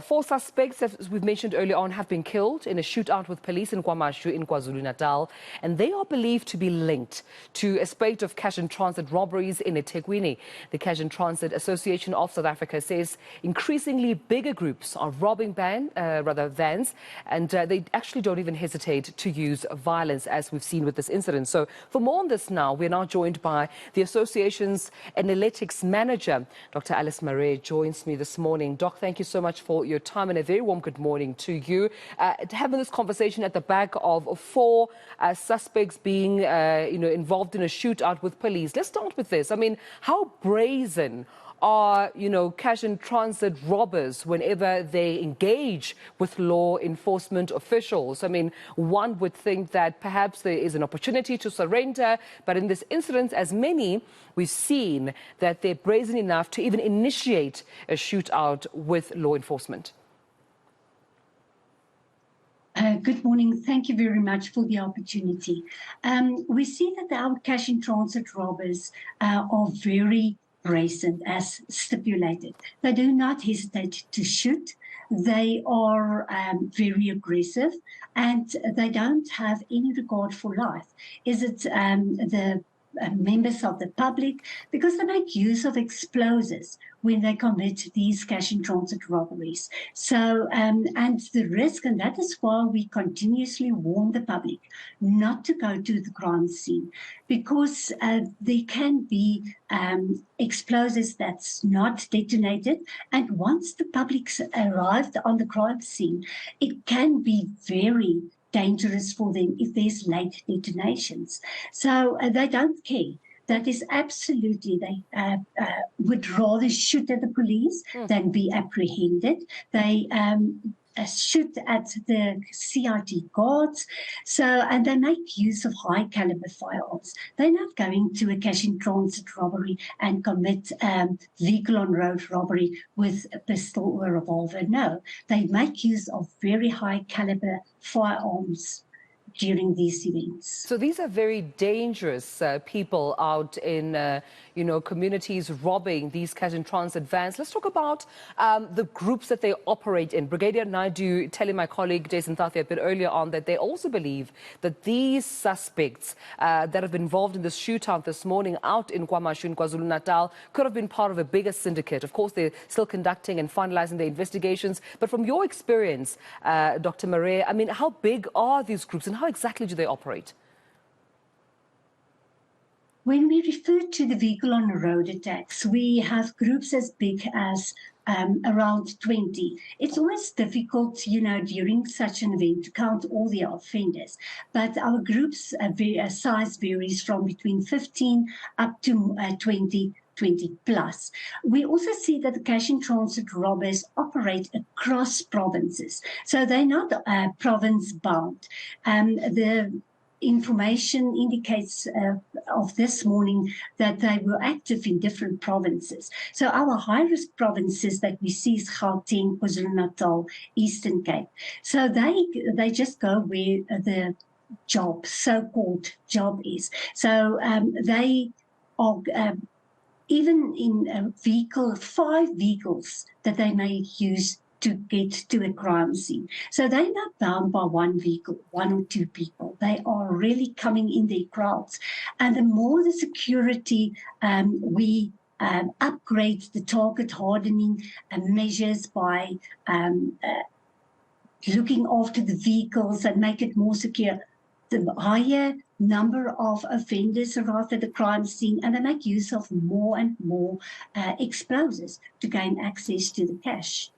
Four suspects, as we've mentioned earlier on, have been killed in a shootout with police in KwaMashu in KwaZulu-Natal, and they are believed to be linked to a spate of cash and transit robberies in eThekwini. The Cash and Transit Association of South Africa says increasingly bigger groups are robbing vans, and they actually don't even hesitate to use violence, as we've seen with this incident. So for more on this now, we're now joined by the association's analytics manager, Dr. Alice Maree, joins me this morning. Doc, thank you so much for your time and a very warm good morning to you. Having this conversation at the back of four suspects being involved in a shootout with police. Let's start with this. I mean, how brazen are, cash and transit robbers whenever they engage with law enforcement officials? I mean, one would think that perhaps there is an opportunity to surrender, but in this incident, as many, we've seen that they're brazen enough to even initiate a shootout with law enforcement. Good morning. Thank you very much for the opportunity. We see that our cash and transit robbers are very brazen, as stipulated. They do not hesitate to shoot. They are very aggressive, and they don't have any regard for life. Is it the members of the public? Because they make use of explosives when they commit these cash and transit robberies. So, and the risk, and that is why we continuously warn the public not to go to the crime scene, because there can be explosives that's not detonated, and once the public's arrived on the crime scene, it can be very dangerous for them if there's late detonations. So they don't care. That is absolutely, they would rather shoot at the police than be apprehended. They shoot at the CRT guards. So, and they make use of high caliber firearms. They're not going to a cash and transit robbery and commit vehicle on road robbery with a pistol or a revolver. No, they make use of very high caliber firearms during these events. So these are very dangerous people out in, communities robbing these cash and transit vans. Let's talk about the groups that they operate in. Brigadier Naidu telling my colleague Jason Thathi a bit earlier on that they also believe that these suspects that have been involved in this shootout this morning out in KwaMashu in KwaZulu-Natal could have been part of a bigger syndicate. Of course, they're still conducting and finalizing their investigations. But from your experience, Dr. Maree, I mean, how big are these groups and how exactly do they operate? When we refer to the vehicle on the road attacks, we have groups as big as around 20. It's always difficult, during such an event to count all the offenders. But our group's size varies from between 15 up to 20 plus. We also see that the cash and transit robbers operate across provinces. So they're not province bound. The information indicates of this morning that they were active in different provinces. So our high-risk provinces that we see is Gauteng, KwaZulu-Natal, Eastern Cape. So they just go where the job, so-called job is. So they are even in five vehicles that they may use to get to a crime scene. So they're not bound by one vehicle, one or two people. They are really coming in their crowds. And the more the security we upgrade the target hardening measures by looking after the vehicles and make it more secure, the higher number of offenders arrive at the crime scene, and they make use of more and more explosives to gain access to the cash.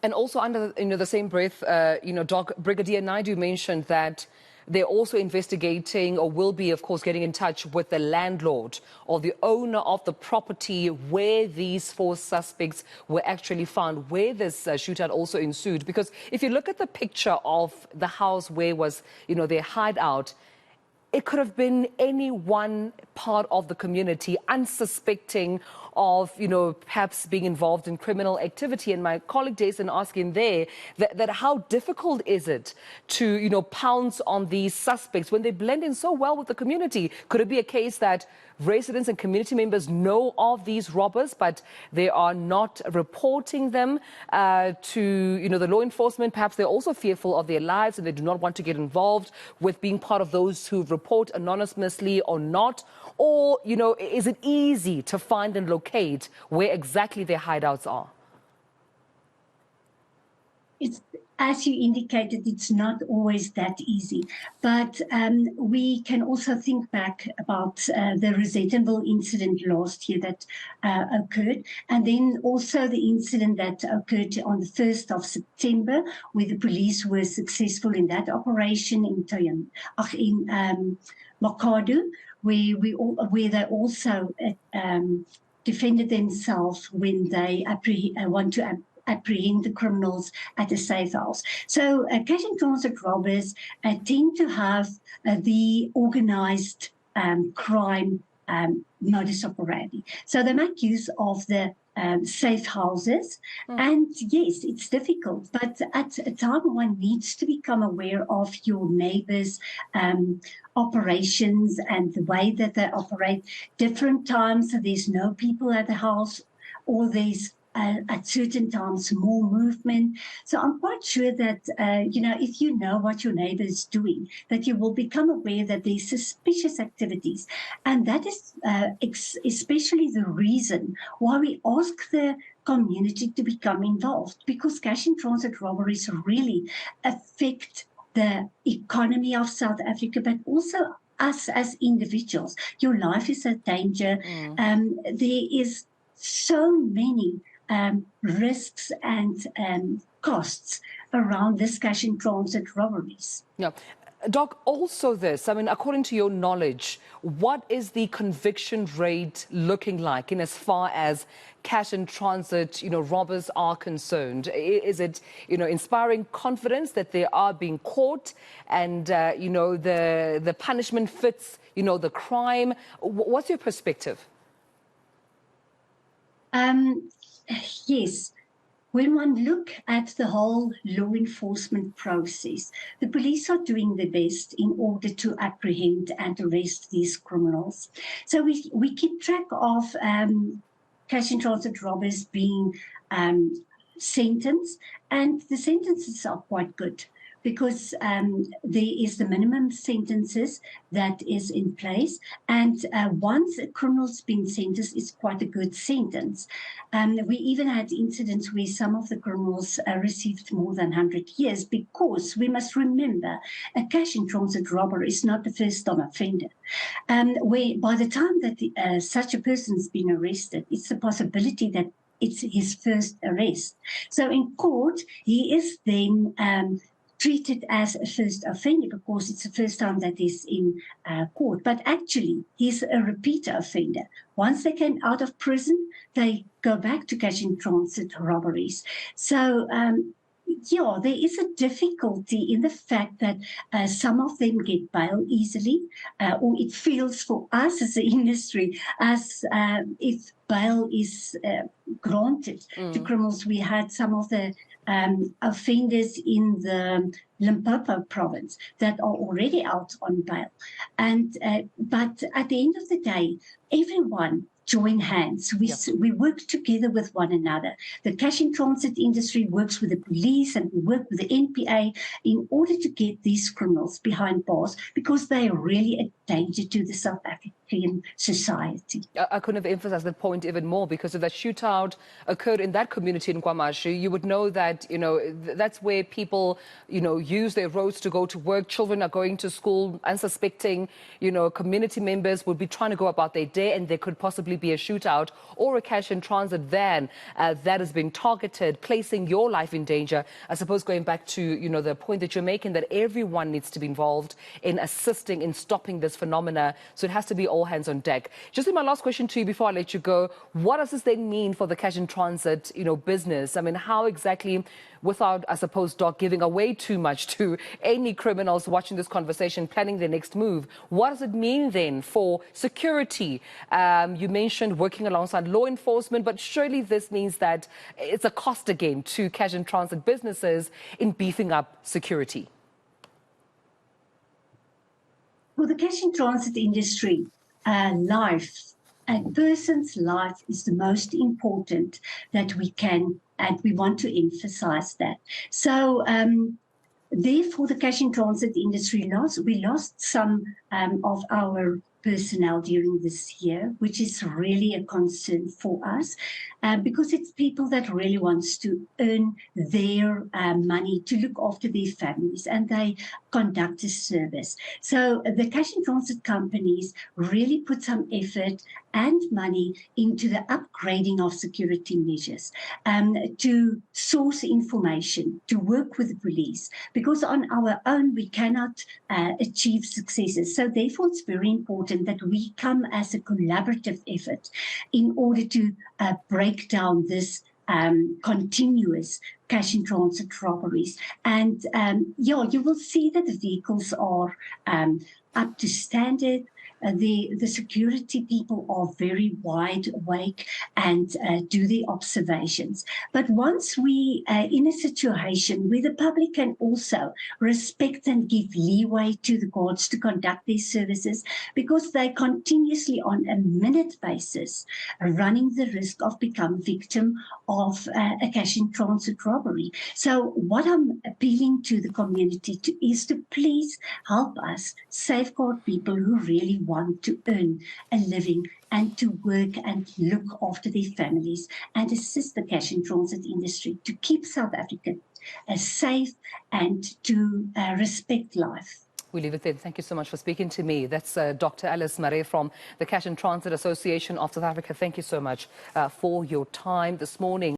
And also under the same breath, Brigadier Naidu mentioned that they're also investigating, or will be, of course, getting in touch with the landlord or the owner of the property where these four suspects were actually found, where this shootout also ensued. Because if you look at the picture of the house where was, their hideout, it could have been any one part of the community, unsuspecting of, perhaps being involved in criminal activity. And my colleague Jason asking there that how difficult is it to, pounce on these suspects when they blend in so well with the community? Could it be a case that residents and community members know of these robbers, but they are not reporting them to, the law enforcement? Perhaps they're also fearful of their lives and they do not want to get involved with being part of those who report anonymously or not? Or, is it easy to find and locate where exactly their hideouts are? It's, as you indicated, it's not always that easy. But we can also think back about the Rosettenville incident last year that occurred, and then also the incident that occurred on the 1st of September, where the police were successful in that operation in Makadu, where they also defended themselves when they want to apprehend the criminals at a safe house. So cash and transit robbers tend to have the organized crime modus operandi. So they make use of the safe houses. And yes, it's difficult, but at a time one needs to become aware of your neighbors' operations and the way that they operate. Different times, so there's no people at the house, or there's at certain times more movement. So I'm quite sure that, if you know what your neighbor is doing, that you will become aware that there's suspicious activities. And that is especially the reason why we ask the community to become involved, because cash and transit robberies really affect the economy of South Africa, but also us as individuals. Your life is in danger. There is so many risks and costs around this cash and transit robberies. Yeah. Doc, also this, according to your knowledge, what is the conviction rate looking like in as far as cash and transit, robbers are concerned? Is it, inspiring confidence that they are being caught and, the punishment fits, the crime? What's your perspective? Yes. When one look at the whole law enforcement process, the police are doing their best in order to apprehend and arrest these criminals. So we keep track of cash and transit robbers being sentenced, and the sentences are quite good, because there is the minimum sentences that is in place. And once a criminal's been sentenced, it's quite a good sentence. We even had incidents where some of the criminals received more than 100 years, because we must remember a cash and transit robber is not the first-time offender. Where by the time that such a person's been arrested, it's a possibility that it's his first arrest. So in court, he is then treated as a first offender because it's the first time that he's in court. But actually, he's a repeat offender. Once they came out of prison, they go back to cash and transit robberies. So, there is a difficulty in the fact that some of them get bail easily, or it feels for us as an industry as if bail is granted to criminals. We had some of the offenders in the Limpopo province that are already out on bail. And but at the end of the day, everyone join hands. We work together with one another. The cash and transit industry works with the police, and we work with the NPA in order to get these criminals behind bars, because they are really a danger to the South African society. I couldn't have emphasized that point even more, because if that shootout occurred in that community in KwaMashu, you would know that, that's where people, use their roads to go to work. Children are going to school, unsuspecting, community members would be trying to go about their day, and there could possibly be a shootout or a cash and transit van that has been targeted, placing your life in danger. I suppose going back to, the point that you're making, that everyone needs to be involved in assisting in stopping this phenomena. So it has to be all all hands on deck. Just in my last question to you before I let you go, what does this then mean for the cash in transit, business? I mean, how exactly, without, I suppose, Doc, giving away too much to any criminals watching this conversation, planning their next move, what does it mean then for security? You mentioned working alongside law enforcement, but surely this means that it's a cost again to cash in transit businesses in beefing up security. For the cash in transit industry, a person's life is the most important that we can, and we want to emphasize that. So, therefore, the cash in transit industry we lost some of our personnel during this year, which is really a concern for us, because it's people that really wants to earn their money to look after their families, and they conduct a service. So the cash in transit companies really put some effort and money into the upgrading of security measures, to source information, to work with the police, because on our own we cannot achieve successes. So therefore it's very important that we come as a collaborative effort in order to break down this continuous cash in transit robberies. And you will see that the vehicles are up to standard. The security people are very wide awake and do the observations. But once we in a situation where the public can also respect and give leeway to the guards to conduct their services, because they continuously on a minute basis running the risk of becoming victim of a cash in transit robbery. So what I'm appealing to the community is to please help us safeguard people who really want to earn a living and to work and look after their families, and assist the cash in transit industry to keep South Africa safe and to respect life. We leave it there. Thank you so much for speaking to me. That's Dr. Alice Maree from the Cash and Transit Association of South Africa. Thank you so much for your time this morning.